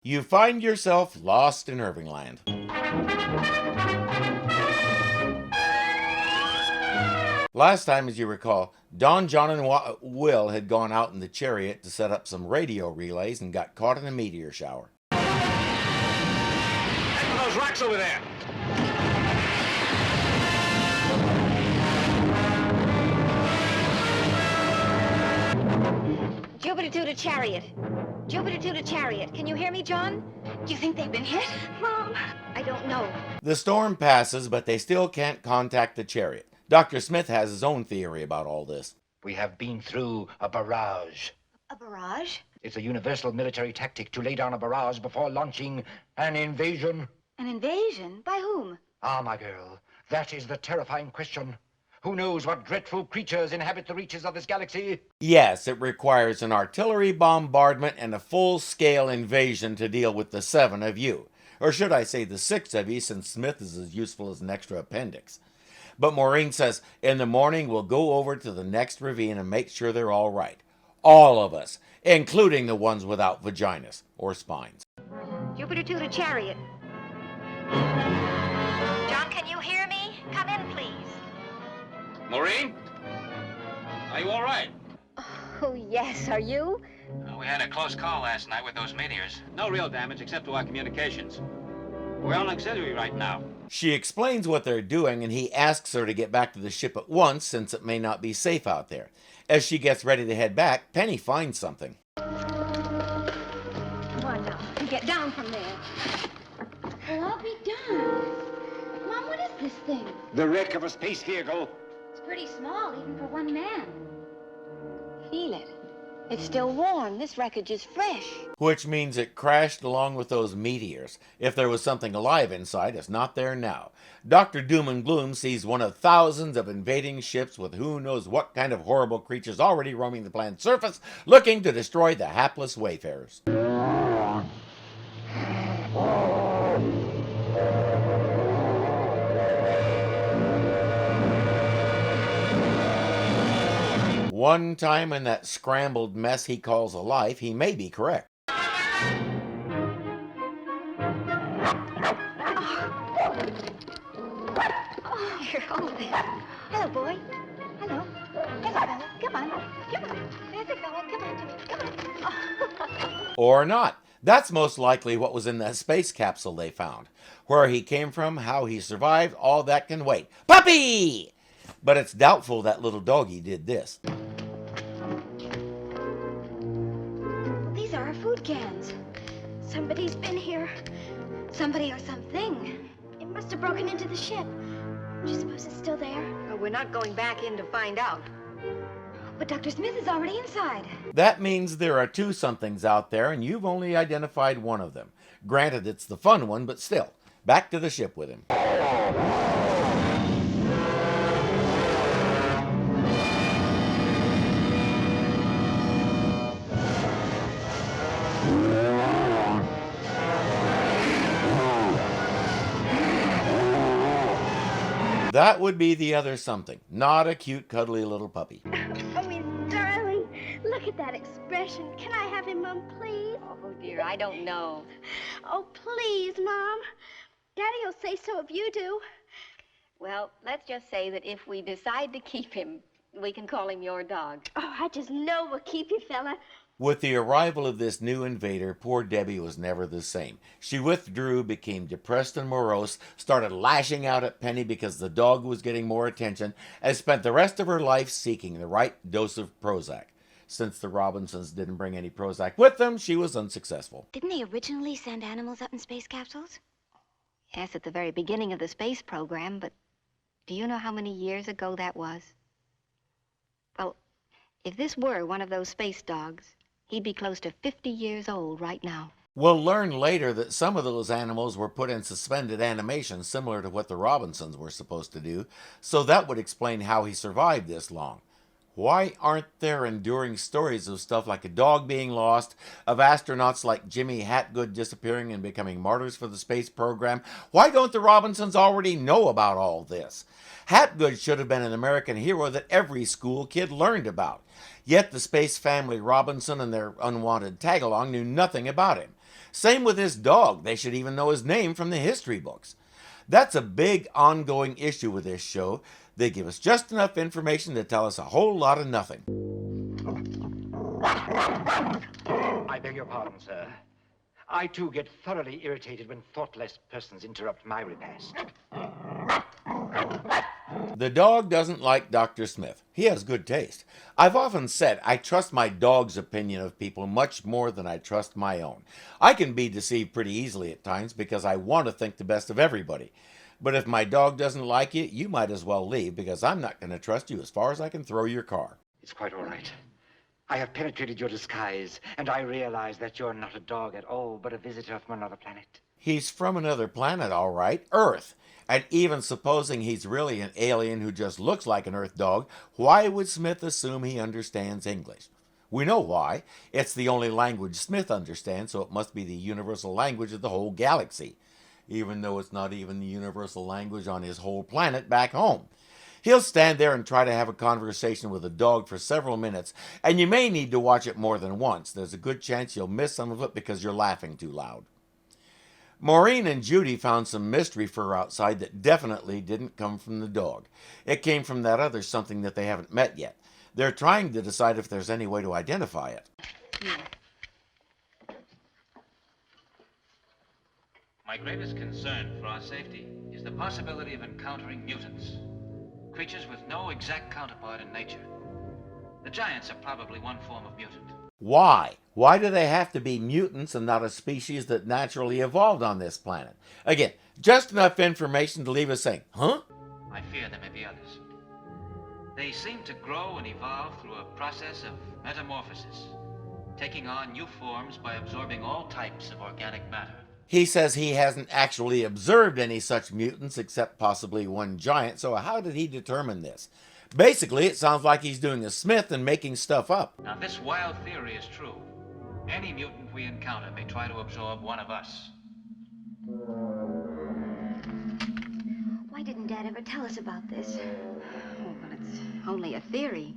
You find yourself lost in Irvingland. Last time, as you recall, Don, John, and Will had gone out in the chariot to set up some radio relays and got caught in a meteor shower. Head for those rocks over there. Jupiter to the chariot. Jupiter to the chariot. Can you hear me, John? Do you think they've been hit? Mom, I don't know. The storm passes, but they still can't contact the chariot. Dr. Smith has his own theory about all this. We have been through a barrage. A barrage? It's a universal military tactic to lay down a barrage before launching an invasion. An invasion? By whom? Ah, my girl, that is the terrifying question. Who knows what dreadful creatures inhabit the reaches of this galaxy? Yes, it requires an artillery bombardment and a full-scale invasion to deal with the 7 of you. Or should I say the 6 of you, since Smith is as useful as an extra appendix. But Maureen says, in the morning we'll go over to the next ravine and make sure they're all right. All of us, including the ones without vaginas or spines. Jupiter to the chariot. John, can you hear me? Come in, please. Maureen? Are you all right? Oh, yes. Are you? We had a close call last night with those meteors. No real damage except to our communications. We're on auxiliary right now. She explains what they're doing, and he asks her to get back to the ship at once since it may not be safe out there. As she gets ready to head back, Penny finds something. Come on now. Get down from there. Well, I'll be darned. Mom, what is this thing? The wreck of a space vehicle. It's pretty small, even for one man. Feel it. It's still warm. This wreckage is fresh. Which means it crashed along with those meteors. If there was something alive inside, it's not there now. Dr. Doom and Gloom sees one of thousands of invading ships with who knows what kind of horrible creatures already roaming the planet's surface, looking to destroy the hapless wayfarers. One time in that scrambled mess he calls a life, he may be correct. Oh, you're all there. Hello, boy. Hello. Hello, fella. Come on. Come on. There's a fella. Come on, Jimmy. Come on. Oh. Or not. That's most likely what was in that space capsule they found. Where he came from, how he survived, all that can wait. Puppy! But it's doubtful that little doggy did this. These are our food cans. Somebody's been here. Somebody or something. It must have broken into the ship. Do you suppose it's still there? Well, we're not going back in to find out. But Dr. Smith is already inside. That means there are 2 somethings out there, and you've only identified one of them. Granted, it's the fun one, but still. Back to the ship with him. That would be the other something, not a cute, cuddly little puppy. Oh, his darling. Look at that expression. Can I have him, Mom, please? Oh, dear, I don't know. Oh, please, Mom. Daddy'll say so if you do. Well, let's just say that if we decide to keep him, we can call him your dog. Oh, I just know we'll keep you, fella. With the arrival of this new invader, poor Debbie was never the same. She withdrew, became depressed and morose, started lashing out at Penny because the dog was getting more attention, and spent the rest of her life seeking the right dose of Prozac. Since the Robinsons didn't bring any Prozac with them, she was unsuccessful. Didn't they originally send animals up in space capsules? Yes, at the very beginning of the space program, but do you know how many years ago that was? Well, if this were one of those space dogs, he'd be close to 50 years old right now. We'll learn later that some of those animals were put in suspended animation similar to what the Robinsons were supposed to do, so that would explain how he survived this long. Why aren't there enduring stories of stuff like a dog being lost, of astronauts like Jimmy Hatgood disappearing and becoming martyrs for the space program? Why don't the Robinsons already know about all this? Hatgood should have been an American hero that every school kid learned about. Yet the space family Robinson and their unwanted tag-along knew nothing about him. Same with this dog. They should even know his name from the history books. That's a big ongoing issue with this show. They give us just enough information to tell us a whole lot of nothing. I beg your pardon, sir. I, too, get thoroughly irritated when thoughtless persons interrupt my repast. The dog doesn't like Dr. Smith. He has good taste. I've often said I trust my dog's opinion of people much more than I trust my own. I can be deceived pretty easily at times because I want to think the best of everybody. But if my dog doesn't like you, you might as well leave because I'm not going to trust you as far as I can throw your car. It's quite all right. I have penetrated your disguise, and I realize that you're not a dog at all, but a visitor from another planet. He's from another planet, all right, Earth. And even supposing he's really an alien who just looks like an Earth dog, why would Smith assume he understands English? We know why. It's the only language Smith understands, so it must be the universal language of the whole galaxy, even though it's not even the universal language on his whole planet back home. He'll stand there and try to have a conversation with a dog for several minutes, and you may need to watch it more than once. There's a good chance you'll miss some of it because you're laughing too loud. Maureen and Judy found some mystery fur outside that definitely didn't come from the dog. It came from that other something that they haven't met yet. They're trying to decide if there's any way to identify it. My greatest concern for our safety is the possibility of encountering mutants. Creatures with no exact counterpart in nature. The giants are probably one form of mutant. Why? Why do they have to be mutants and not a species that naturally evolved on this planet? Again, just enough information to leave us saying, huh? I fear there may be others. They seem to grow and evolve through a process of metamorphosis, taking on new forms by absorbing all types of organic matter. He says he hasn't actually observed any such mutants except possibly one giant, so how did he determine this? Basically, it sounds like he's doing a Smith and making stuff up. Now, this wild theory is true. Any mutant we encounter may try to absorb one of us. Why didn't Dad ever tell us about this? Oh, well, it's only a theory.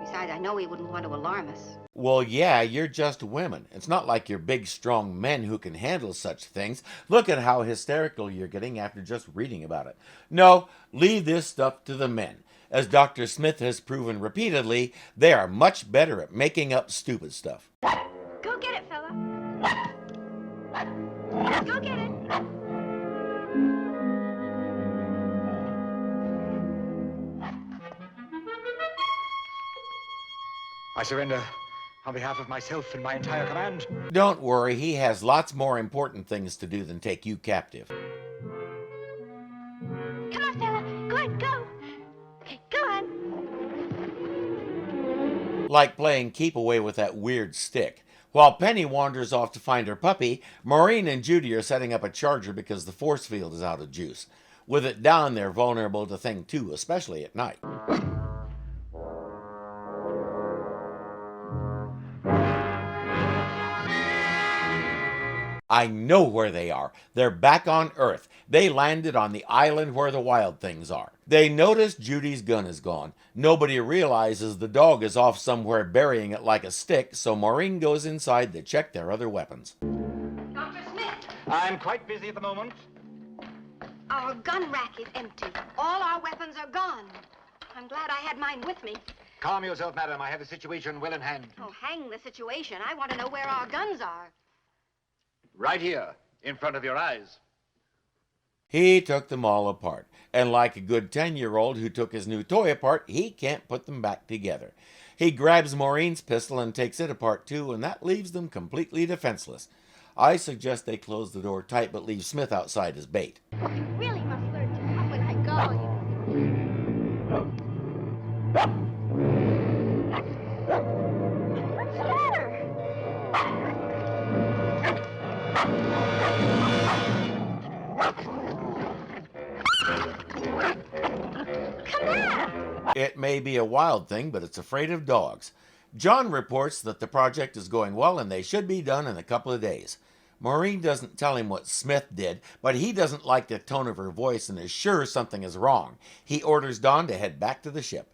Besides, I know he wouldn't want to alarm us. Well, yeah, you're just women. It's not like you're big, strong men who can handle such things. Look at how hysterical you're getting after just reading about it. No, leave this stuff to the men. As Dr. Smith has proven repeatedly, they are much better at making up stupid stuff. Go get it, fella. Go get it. I surrender on behalf of myself and my entire command. Don't worry, he has lots more important things to do than take you captive. Come on, fella. Go ahead, go. Okay, go on. Like playing keep away with that weird stick. While Penny wanders off to find her puppy, Maureen and Judy are setting up a charger because the force field is out of juice. With it down, they're vulnerable to Thing 2, especially at night. I know where they are. They're back on Earth. They landed on the island where the wild things are. They notice Judy's gun is gone. Nobody realizes the dog is off somewhere burying it like a stick, so Maureen goes inside to check their other weapons. Dr. Smith, I'm quite busy at the moment. Our gun rack is empty. All our weapons are gone. I'm glad I had mine with me. Calm yourself, madam. I have the situation well in hand. Oh, hang the situation. I want to know where our guns are. Right here, in front of your eyes. He took them all apart, and like a good 10-year-old who took his new toy apart, he can't put them back together. He grabs Maureen's pistol and takes it apart too, and that leaves them completely defenseless. I suggest they close the door tight but leave Smith outside as bait. You really must learn to come when I go. What's the matter? Come back! It may be a wild thing, but it's afraid of dogs. John reports that the project is going well and they should be done in a couple of days. Maureen doesn't tell him what Smith did, but he doesn't like the tone of her voice and is sure something is wrong. He orders Don to head back to the ship.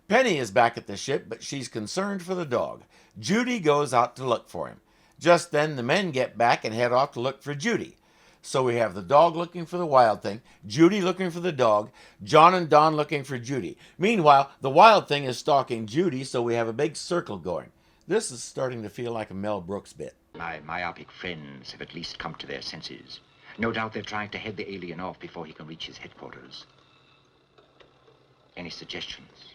Penny is back at the ship, but she's concerned for the dog. Judy goes out to look for him. Just then, the men get back and head off to look for Judy. So we have the dog looking for the wild thing, Judy looking for the dog, John and Don looking for Judy. Meanwhile, the wild thing is stalking Judy, so we have a big circle going. This is starting to feel like a Mel Brooks bit. My myopic friends have at least come to their senses. No doubt they're trying to head the alien off before he can reach his headquarters. Any suggestions?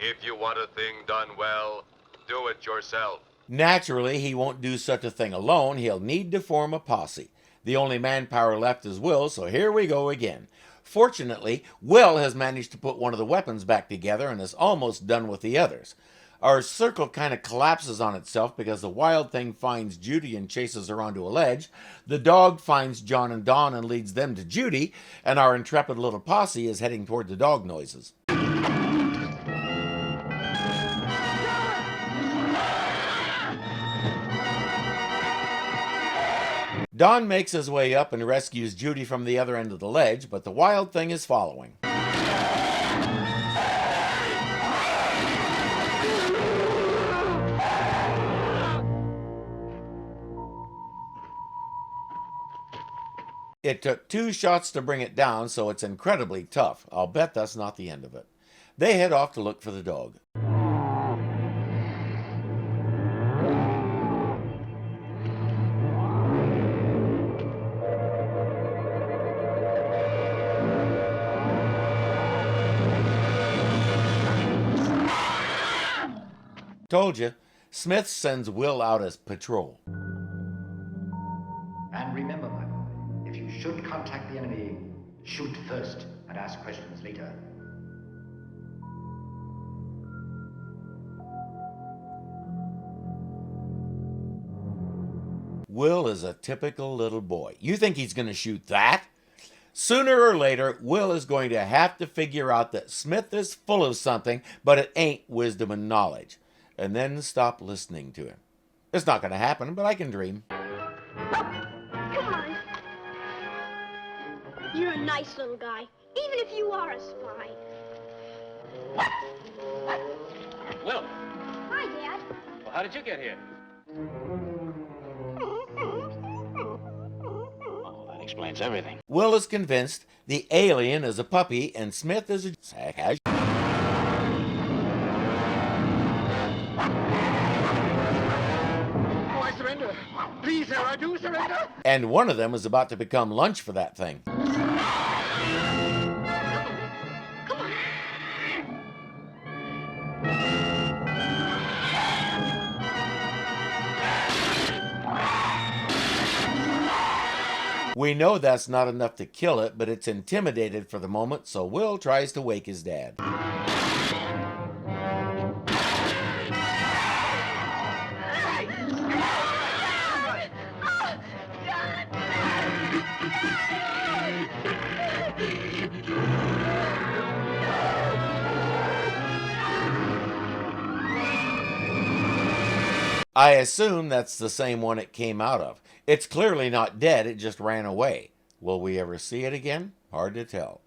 If you want a thing done well, do it yourself. Naturally, he won't do such a thing alone. He'll need to form a posse. The only manpower left is Will, so here we go again. Fortunately, Will has managed to put one of the weapons back together and is almost done with the others. Our circle kind of collapses on itself because the wild thing finds Judy and chases her onto a ledge. The dog finds John and Don and leads them to Judy, and our intrepid little posse is heading toward the dog noises. Don makes his way up and rescues Judy from the other end of the ledge, but the wild thing is following. It took 2 shots to bring it down, so it's incredibly tough. I'll bet that's not the end of it. They head off to look for the dog. Told you, Smith sends Will out as patrol. And remember, my boy, if you should contact the enemy, shoot first and ask questions later. Will is a typical little boy. You think he's going to shoot that? Sooner or later, Will is going to have to figure out that Smith is full of something, but it ain't wisdom and knowledge, and then stop listening to him. It's not going to happen, but I can dream. Come on. You're a nice little guy, even if you are a spy. Will, Hi, Dad. well, how did you get here? Oh, that explains everything. Will is convinced the alien is a puppy and Smith is a sack. I surrender. Please, sir, I do surrender. And one of them is about to become lunch for that thing. We know that's not enough to kill it, but it's intimidated for the moment, so Will tries to wake his dad. I assume that's the same one it came out of. It's clearly not dead, it just ran away. Will we ever see it again? Hard to tell.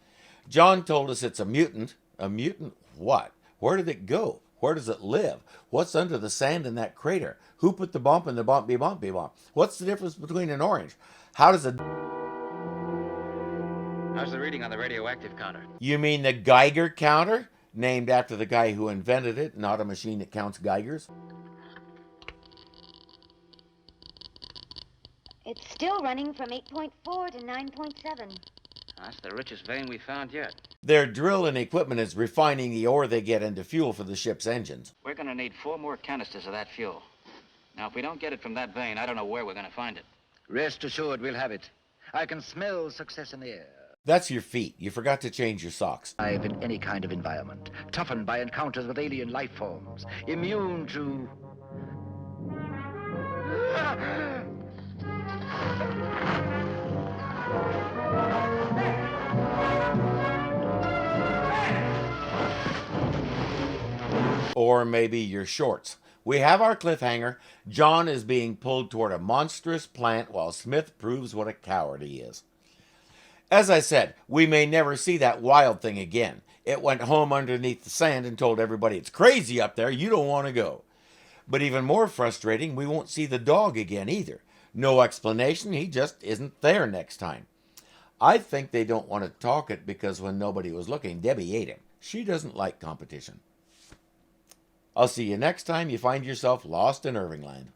John told us it's a mutant. A mutant what? Where did it go? Where does it live? What's under the sand in that crater? Who put the bump in the bumpy bumpy bump? What's the difference between an orange? How's the reading on the radioactive counter? You mean the Geiger counter? Named after the guy who invented it, not a machine that counts Geigers? It's still running from 8.4 to 9.7. That's the richest vein we found yet. Their drill and equipment is refining the ore they get into fuel for the ship's engines. We're going to need 4 more canisters of that fuel. Now, if we don't get it from that vein, I don't know where we're going to find it. Rest assured, we'll have it. I can smell success in the air. That's your feet. You forgot to change your socks. Live in any kind of environment, toughened by encounters with alien life forms, immune to... Or maybe your shorts. We have our cliffhanger. John is being pulled toward a monstrous plant while Smith proves what a coward he is. As I said, we may never see that wild thing again. It went home underneath the sand and told everybody it's crazy up there, you don't want to go. But even more frustrating, we won't see the dog again either. No explanation, he just isn't there next time. I think they don't want to talk it because when nobody was looking, Debbie ate him. She doesn't like competition. I'll see you next time you find yourself lost in Irvingland.